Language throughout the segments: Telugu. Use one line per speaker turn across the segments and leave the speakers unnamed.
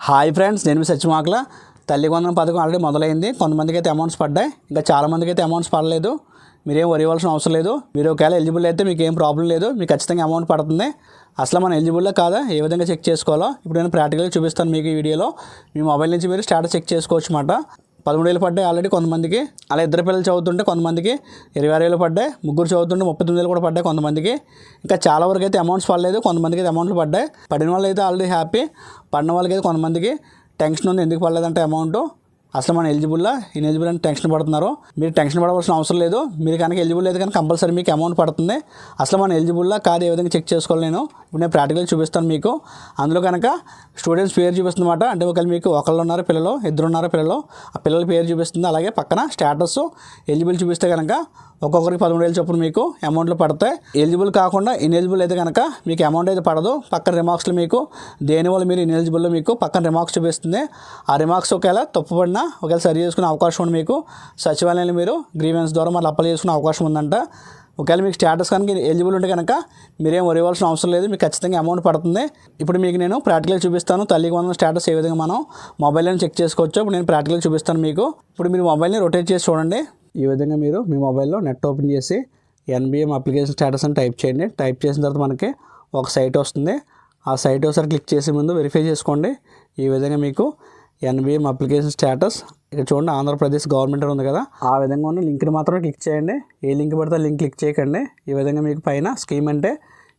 హాయ్ ఫ్రెండ్స్, నేను మీ సత్యమాకల. తల్లి వందనం పథకం ఆల్రెడీ మొదలైంది. కొంతమందికి అయితే అమౌంట్స్ పడ్డాయి, ఇంకా చాలామందికి అయితే అమౌంట్స్ పడలేదు. మీరేం వరి ఇవ్వాల్సిన అవసరం లేదు. మీరు ఒకవేళ ఎలిజిబుల్ అయితే మీకు ఏం ప్రాబ్లం లేదు, మీకు ఖచ్చితంగా అమౌంట్ పడుతుంది. అసలు మనం ఎలిజిబుల్లా కాదా ఏ విధంగా చెక్ చేసుకోవాలో ఇప్పుడు నేను ప్రాక్టికల్గా చూపిస్తాను మీకు ఈ వీడియోలో. మీ మొబైల్ నుంచి మీరు స్టాటస్ చెక్ చేసుకోవచ్చు అన్నమాట. 13,000 పడ్డాయి ఆల్రెడీ కొంతమందికి. అలా ఇద్దరు పిల్లలు చదువుతుంటే కొంతమందికి 26,000 పడ్డాయి. ముగ్గురు చదువుతుంటే 39,000 కూడా పడ్డాయి కొంతమందికి. ఇంకా చాలా వరకు అయితే అమౌంట్స్ పడలేదు, కొంతమందికి అయితే అమౌంట్లు పడ్డాయి. పడిన వాళ్ళు అయితే ఆల్రెడీ హ్యాపీ, పడిన వాళ్ళకి అయితే కొంతమందికి టెన్షన్ ఉంది. ఎందుకు పడలేదంటే అమౌంట్ అసలు మన ఎలిజిబుల్లా ఇన్ఎలిజిబుల్ అని టెన్షన్ పడుతున్నారు. మీరు టెన్షన్ పడవలసిన అవసరం లేదు. మీరు కనుక ఎలిజిబుల్ అయితే కనుక కంపల్సరీ మీకు అమౌంట్ పడుతుంది. అసలు మన ఎలిజిబుల్లా కాదు ఏ విధంగా చెక్ చేసుకోవాలి ఇప్పుడు నేను ప్రాక్టికల్ చూపిస్తాను మీకు. అందులో కనుక స్టూడెంట్స్ పేరు చూపిస్తుందన్నమాట. అంటే ఒకవేళ మీకు ఒకళ్ళు ఉన్నారు పిల్లలు, ఇద్దరు ఉన్నారు పిల్లలు, ఆ పిల్లల పేరు చూపిస్తుంది. అలాగే పక్కన స్టేటస్ ఎలిజిబుల్ చూపిస్తే కనుక ఒక్కొక్కరికి 13,000 చొప్పున మీకు అమౌంట్లు పడతాయి. ఎలిజిబుల్ కాకుండా ఇన్ఎలిజిబుల్ అయితే కనుక మీకు అమౌంట్ అయితే పడదు. పక్కన రిమార్క్స్లో మీకు దేనివల్ల మీరు ఇన్ఎలిజిబుల్లో మీకు పక్కన రిమార్క్స్ చూపిస్తుంది. ఆ రిమార్క్స్ ఒకవేళ తప్పుపడినా ఒకవేళ సరి చేసుకునే అవకాశం ఉంది మీకు. సచివాలయంలో మీరు గ్రీవెన్స్ ద్వారా మళ్ళీ అప్లై చేసుకునే అవకాశం ఉందంట. ఒకవేళ మీకు స్టేటస్ కనుక ఎలిజిబుల్ ఉంటే కనుక మీరేం వరి ఇవ్వాల్సిన అవసరం లేదు, మీకు ఖచ్చితంగా అమౌంట్ పడుతుంది. ఇప్పుడు మీకు నేను ప్రాక్టికల్ చూపిస్తాను. తల్లికి వందనం స్టేటస్ ఏ విధంగా మనం మొబైల్లో చెక్ చేసుకోవచ్చు. ఇప్పుడు నేను ప్రాక్టికల్ చూపిస్తాను మీకు. ఇప్పుడు మీరు మొబైల్ని రొటేట్ చేసి చూడండి. ఈ విధంగా మీరు మీ మొబైల్లో నెట్ ఓపెన్ చేసి ఎన్బిఎం అప్లికేషన్ స్టేటస్ అని టైప్ చేయండి. టైప్ చేసిన తర్వాత మనకి ఒక సైట్ వస్తుంది. ఆ సైట్ ఒకసారి క్లిక్ చేసే ముందు వెరిఫై చేసుకోండి. ఈ విధంగా మీకు ఎన్బిఎం అప్లికేషన్ స్టేటస్ ఇక్కడ చూడండి, ఆంధ్రప్రదేశ్ గవర్నమెంట్ ఉంది కదా, ఆ విధంగా ఉన్న లింక్ని మాత్రం క్లిక్ చేయండి. ఏ లింక్ పడితే లింక్ క్లిక్ చేయకండి. ఈ విధంగా మీకు పైన స్కీమ్ అంటే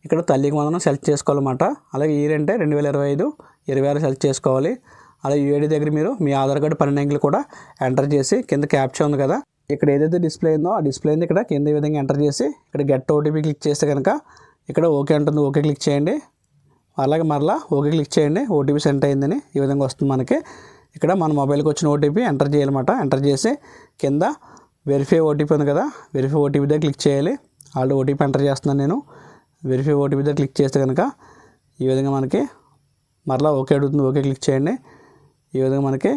ఇక్కడ తల్లికి వందనం సెలెక్ట్ చేసుకోవాలన్నమాట. అలాగే ఇయర్ అంటే 2025, 26 సెలెక్ట్ చేసుకోవాలి. అలాగే యూఐడి దగ్గర మీరు మీ ఆధార్ కార్డు 12 అంకెలు కూడా ఎంటర్ చేసి కింద క్యాప్చా ఉంది కదా, ఇక్కడ ఏదైతే డిస్ప్లే ఉందో ఆ డిస్ప్లే ఉంది ఇక్కడ కింద ఈ విధంగా ఎంటర్ చేసి ఇక్కడ గెట్ ఓటీపీ క్లిక్ చేస్తే కనుక ఇక్కడ ఓకే అంటుంది. ఓకే క్లిక్ చేయండి. అలాగే మరలా ఓకే క్లిక్ చేయండి. ఓటీపీ సెండ్ అయిందని ఈ విధంగా వస్తుంది మనకి. ఇక్కడ మన మొబైల్కి వచ్చిన ఓటీపీ ఎంటర్ చేయాలన్నమాట. ఎంటర్ చేసి కింద వెరిఫై ఓటీపీ ఉంది కదా, వెరిఫై ఓటీపీ దగ్గర క్లిక్ చేయాలి. ఆల్రెడీ ఓటీపీ ఎంటర్ చేస్తున్నాను నేను. వెరిఫై ఓటీపీ దగ్గర క్లిక్ చేస్తే కనుక ఈ విధంగా మనకి మరలా ఓకే అడుగుతుంది. ఓకే క్లిక్ చేయండి. ఈ విధంగా మనకి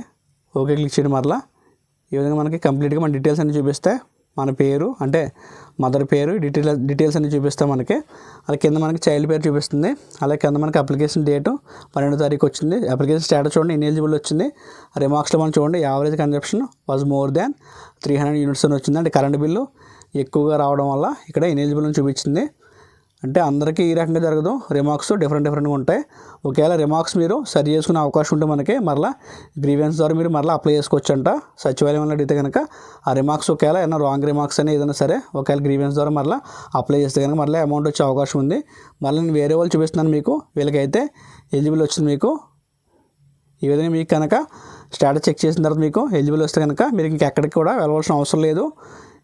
ఓకే క్లిక్ చేయండి. మరలా ఈ విధంగా మనకి కంప్లీట్గా మన డీటెయిల్స్ అన్ని చూపిస్తాయి. మన పేరు అంటే మదర్ పేరు డీటెయిల్స్ అన్ని చూపిస్తాం మనకి. అలా కింద మనకి చైల్డ్ పేరు చూపిస్తుంది. అలాగే కింద మనకి అప్లికేషన్ డేటు 12వ తారీఖు వచ్చింది. అప్లికేషన్ స్టేటస్ చూడండి, ఇన్ఎలిజిబుల్ వచ్చింది. రిమార్క్స్లో మనం చూడండి average consumption was more than 300 units అని వచ్చింది. అంటే కరెంట్ బిల్లు ఎక్కువగా రావడం వల్ల ఇక్కడ ఇన్ఎలిజిబుల్ అని చూపించింది. అంటే అందరికీ ఈ రకంగా జరగదు, రిమార్క్స్ డిఫరెంట్గా ఉంటాయి. ఒకవేళ రిమార్క్స్ మీరు సరి చేసుకునే అవకాశం ఉంటే మనకి మరలా గ్రీవెన్స్ ద్వారా మీరు మరలా అప్లై చేసుకోవచ్చు అంట. సచివాలయంలో అడిగితే కనుక ఆ రిమార్క్స్ ఒకవేళ ఏమైనా రాంగ్ రిమార్క్స్ అని ఏదైనా సరే ఒకవేళ గ్రీవెన్స్ ద్వారా మరలా అప్లై చేస్తే కనుక మరలా అమౌంట్ వచ్చే అవకాశం ఉంది. మళ్ళీ నేను వేరే వాళ్ళు చూపిస్తున్నాను మీకు. వీళ్ళకైతే ఎలిజిబుల్ వచ్చింది మీకు. ఈ విధంగా మీకు కనుక స్టేటస్ చెక్ చేసిన తర్వాత మీకు ఎలిజిబుల్ వస్తే కనుక మీరు ఇంకెక్కడికి కూడా వెళ్ళవలసిన అవసరం లేదు.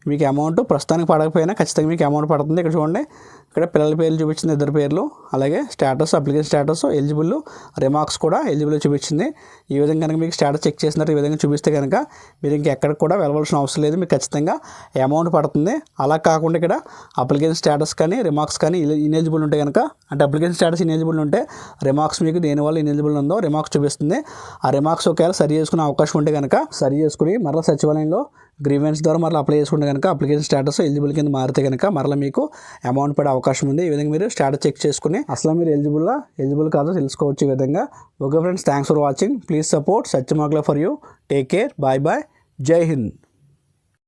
మీకు అమౌంట్ ప్రస్తుతానికి పడకపోయినా ఖచ్చితంగా మీకు అమౌంట్ పడుతుంది. ఇక్కడ చూడండి, ఇక్కడ పిల్లల పేర్లు చూపించింది, ఇద్దరు పేర్లు. అలాగే status application status eligible, remarks కూడా ఎలిజిబుల్ చూపించింది. ఈ విధంగా కనుక మీకు స్టేటస్ చెక్ చేసినట్టు ఈ విధంగా చూపిస్తే కనుక మీరు ఇంకెక్కడికి కూడా వెళ్ళవలసిన అవసరం లేదు, మీకు ఖచ్చితంగా అమౌంట్ పడుతుంది. అలా కాకుండా ఇక్కడ అప్లికేషన్ స్టేటస్ కానీ రిమార్క్స్ కానీ ఇన్ఎలిజిబుల్ ఉంటే కనుక, అంటే అప్లికేషన్ స్టేటస్ ఇన్ఎలిజిబుల్ ఉంటే రిమార్క్స్ మీకు దేనివల్ల ఇన్ఎలిజిబుల్ ఉందో రిమార్క్స్ చూపిస్తుంది. ఆ రిమార్క్స్ ఒకవేళ సరి చేసుకునే అవకాశం ఉంటే కనుక సరి చేసుకుని మరలా సచివాలయంలో గ్రీవెన్స్ ద్వారా మరలా అప్లై చేసుకుంటే కనుక అప్లికేషన్ స్టేటస్ ఎలిజిబుల్ కింద మారితే కనుక మరలా మీకు అమౌంట్ పడే అవకాశం ఉంది. ఈ విధంగా మీరు స్టేటస్ చెక్ చేసుకుని అసలు మీరు ఎలిజిబుల్ కాదో తెలుసుకోవచ్చు ఈ విధంగా. Okay friends, thanks for watching. Please support Satyamakala for you. Take care. Bye bye. Jai Hind.